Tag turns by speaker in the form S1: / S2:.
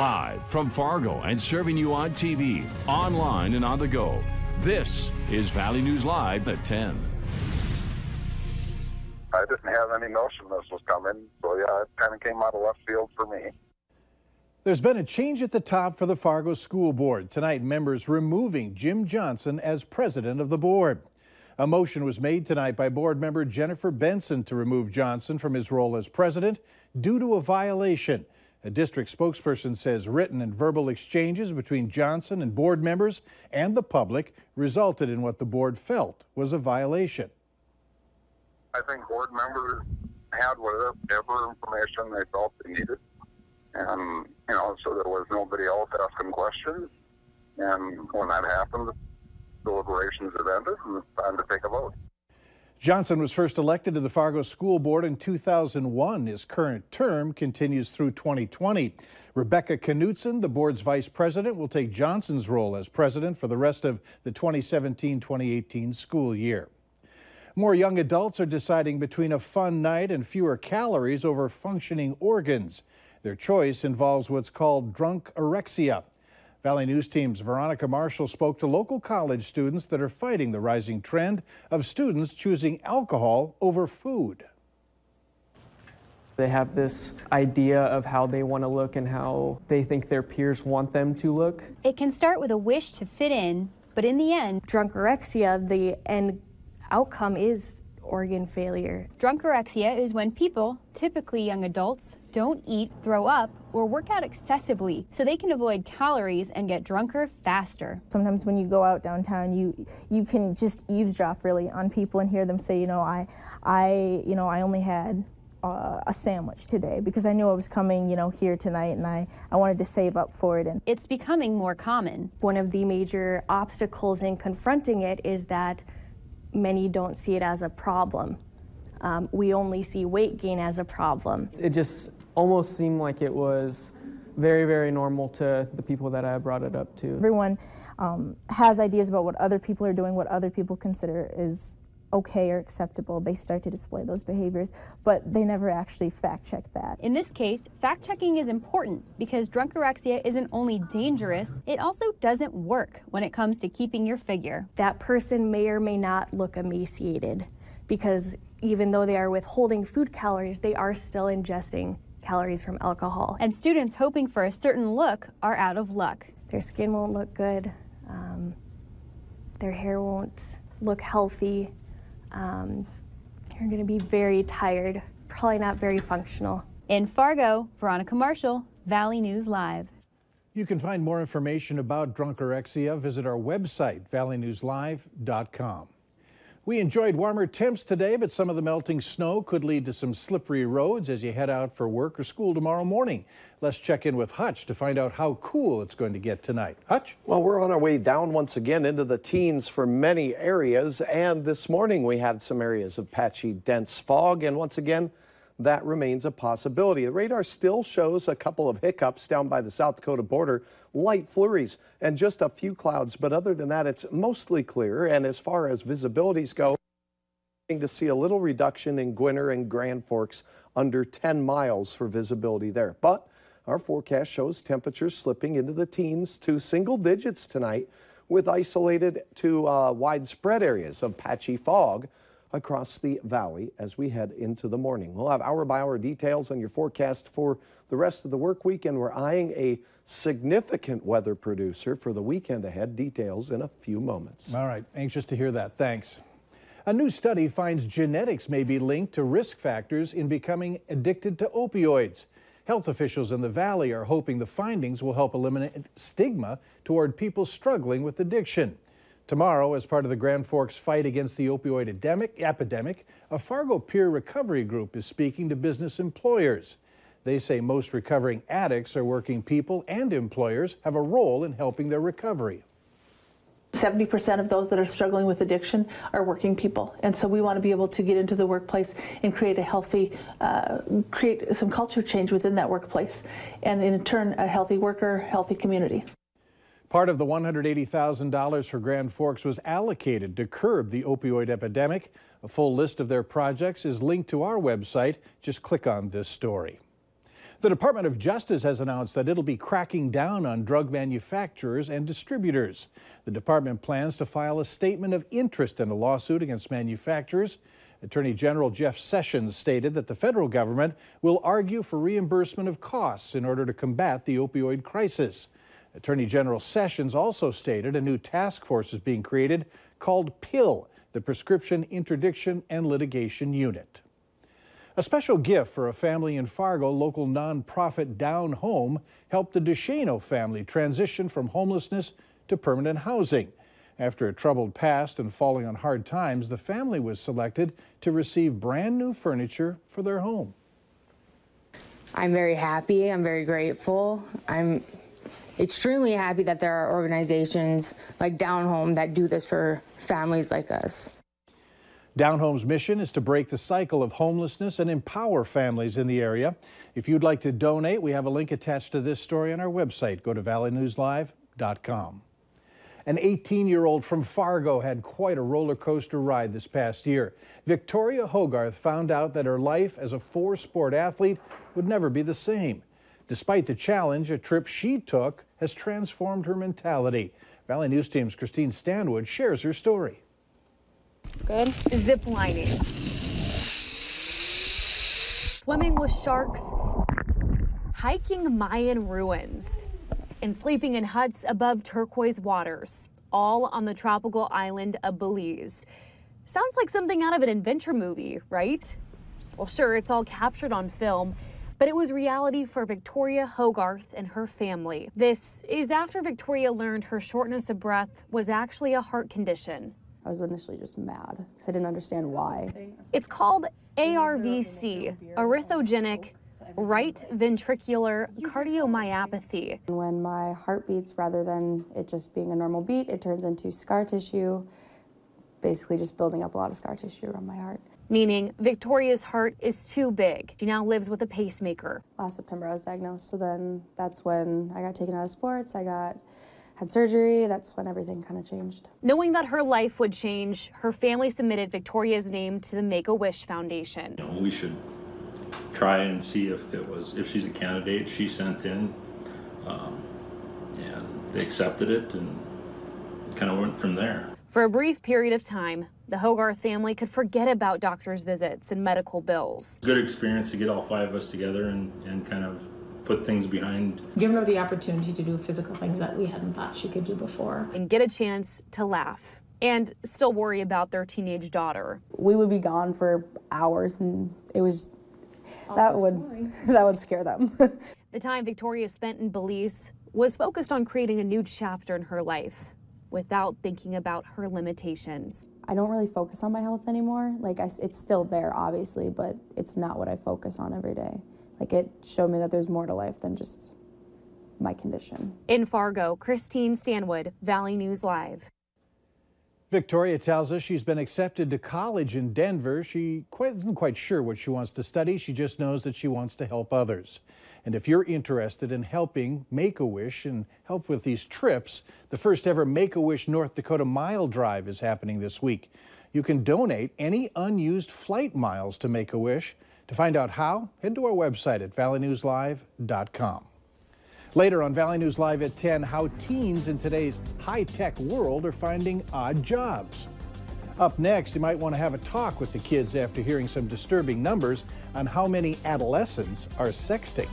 S1: Live from Fargo and serving you on TV, online, and on the go. This is Valley News Live at 10.
S2: I didn't have any notion this was coming, so yeah, it kind of came out of left field for me.
S3: There's been a change at the top for the Fargo School Board. Tonight, members removing Jim Johnson as president of the board. A motion was made tonight by board member Jennifer Benson to remove Johnson from his role as president due to a violation. A district spokesperson says written and verbal exchanges between Johnson and board members and the public resulted in what the board felt was a violation.
S2: I think board members had whatever information they felt they needed. And, so there was nobody else asking questions. And when that happened, deliberations have ended and it's time to take a vote.
S3: Johnson was first elected to the Fargo School Board in 2001. His current term continues through 2020. Rebecca Knutson, the board's vice president, will take Johnson's role as president for the rest of the 2017-2018 school year. More young adults are deciding between a fun night and fewer calories over functioning organs. Their choice involves what's called drunkorexia. Valley News Team's Veronica Marshall spoke to local college students that are fighting the rising trend of students choosing alcohol over food.
S4: They have this idea of how they want to look and how they think their peers want them to look.
S5: It can start with a wish to fit in, but in the end,
S6: drunkorexia, the end outcome is organ failure.
S5: Drunkorexia is when people, typically young adults, don't eat, throw up, or work out excessively so they can avoid calories and get drunker faster.
S6: Sometimes when you go out downtown, you can just eavesdrop really on people and hear them say, I only had a sandwich today because I knew I was coming, here tonight, and I wanted to save up for it. And
S5: it's becoming more common.
S6: One of the major obstacles in confronting it is that many don't see it as a problem. We only see weight gain as a problem.
S4: It just almost seemed like it was very, very normal to the people that I brought it up to.
S6: Everyone has ideas about what other people are doing, what other people consider is okay or acceptable. They start to display those behaviors, but they never actually fact-check that.
S5: In this case, fact-checking is important because drunkorexia isn't only dangerous, it also doesn't work when it comes to keeping your figure.
S6: That person may or may not look emaciated because even though they are withholding food calories, they are still ingesting calories from alcohol.
S5: And students hoping for a certain look are out of luck.
S6: Their skin won't look good, their hair won't look healthy, you're going to be very tired, probably not very functional.
S5: In Fargo, Veronica Marshall, Valley News Live.
S3: You can find more information about drunkorexia. Visit our website, valleynewslive.com. We enjoyed warmer temps today, but some of the melting snow could lead to some slippery roads as you head out for work or school tomorrow morning. Let's check in with Hutch to find out how cool it's going to get tonight. Hutch?
S7: Well, we're on our way down once again into the teens for many areas, and this morning we had some areas of patchy, dense fog, and once again, that remains a possibility. The radar still shows a couple of hiccups down by the South Dakota border, light flurries, and just a few clouds. But other than that, it's mostly clear. And as far as visibilities go, we're going to see a little reduction in Gwinner and Grand Forks, under 10 miles for visibility there. But our forecast shows temperatures slipping into the teens to single digits tonight, with isolated to widespread areas of patchy fog across the valley as we head into the morning. We'll have hour-by-hour details on your forecast for the rest of the work week, and we're eyeing a significant weather producer for the weekend ahead. Details in a few moments.
S3: All right, anxious to hear that. Thanks. A new study finds genetics may be linked to risk factors in becoming addicted to opioids. Health officials in the valley are hoping the findings will help eliminate stigma toward people struggling with addiction. Tomorrow, as part of the Grand Forks fight against the opioid epidemic, a Fargo peer recovery group is speaking to business employers. They say most recovering addicts are working people, and employers have a role in helping their recovery.
S8: 70% of those that are struggling with addiction are working people. And so we want to be able to get into the workplace and create a healthy, create some culture change within that workplace. And in turn, a healthy worker, healthy community.
S3: Part of the $180,000 for Grand Forks was allocated to curb the opioid epidemic. A full list of their projects is linked to our website. Just click on this story. The Department of Justice has announced that it'll be cracking down on drug manufacturers and distributors. The department plans to file a statement of interest in a lawsuit against manufacturers. Attorney General Jeff Sessions stated that the federal government will argue for reimbursement of costs in order to combat the opioid crisis. Attorney General Sessions also stated a new task force is being created called PILL, the Prescription Interdiction and Litigation Unit. A special gift for a family in Fargo. Local nonprofit Down Home helped the DeShano family transition from homelessness to permanent housing. After a troubled past and falling on hard times, the family was selected to receive brand new furniture for their home.
S9: I'm very happy. I'm very grateful. I'm extremely happy that there are organizations like Down Home that do this for families like us.
S3: Down Home's mission is to break the cycle of homelessness and empower families in the area. If you'd like to donate, we have a link attached to this story on our website. Go to valleynewslive.com. An 18-year-old from Fargo had quite a roller coaster ride this past year. Victoria Hogarth found out that her life as a four-sport athlete would never be the same. Despite the challenge, a trip she took has transformed her mentality. Valley News Team's Christine Stanwood shares her story.
S10: Good. Zip lining. Swimming with sharks. Hiking Mayan ruins. And sleeping in huts above turquoise waters, all on the tropical island of Belize. Sounds like something out of an adventure movie, right? Well, sure, it's all captured on film, but it was reality for Victoria Hogarth and her family. This is after Victoria learned her shortness of breath was actually a heart condition.
S11: I was initially just mad because I didn't understand why.
S10: It's called ARVC, arrhythmogenic right ventricular cardiomyopathy.
S11: When my heart beats, rather than it just being a normal beat, it turns into scar tissue, basically just building up a lot of scar tissue around my heart.
S10: Meaning Victoria's heart is too big. She now lives with a pacemaker.
S11: Last September I was diagnosed, so then that's when I got taken out of sports, had surgery. That's when everything kind of changed.
S10: Knowing that her life would change, her family submitted Victoria's name to the Make-A-Wish Foundation.
S12: We should try and see if she's a candidate. She sent in, and they accepted it, and kind of went from there.
S10: For a brief period of time, the Hogarth family could forget about doctor's visits and medical bills.
S12: Good experience to get all five of us together and kind of put things behind.
S13: Given her the opportunity to do physical things that we hadn't thought she could do before.
S10: And get a chance to laugh and still worry about their teenage daughter.
S11: We would be gone for hours, and it was that would scare them.
S10: The time Victoria spent in Belize was focused on creating a new chapter in her life without thinking about her limitations.
S11: I don't really focus on my health anymore. It's still there, obviously, but it's not what I focus on every day. It showed me that there's more to life than just my condition.
S10: In Fargo, Christine Stanwood, Valley News Live.
S3: Victoria tells us she's been accepted to college in Denver. She isn't quite sure what she wants to study. She just knows that she wants to help others. And if you're interested in helping Make-A-Wish and help with these trips, the first ever Make-A-Wish North Dakota Mile Drive is happening this week. You can donate any unused flight miles to Make-A-Wish. To find out how, head to our website at valleynewslive.com. Later on Valley News Live at 10, how teens in today's high-tech world are finding odd jobs. Up next, you might want to have a talk with the kids after hearing some disturbing numbers on how many adolescents are sexting.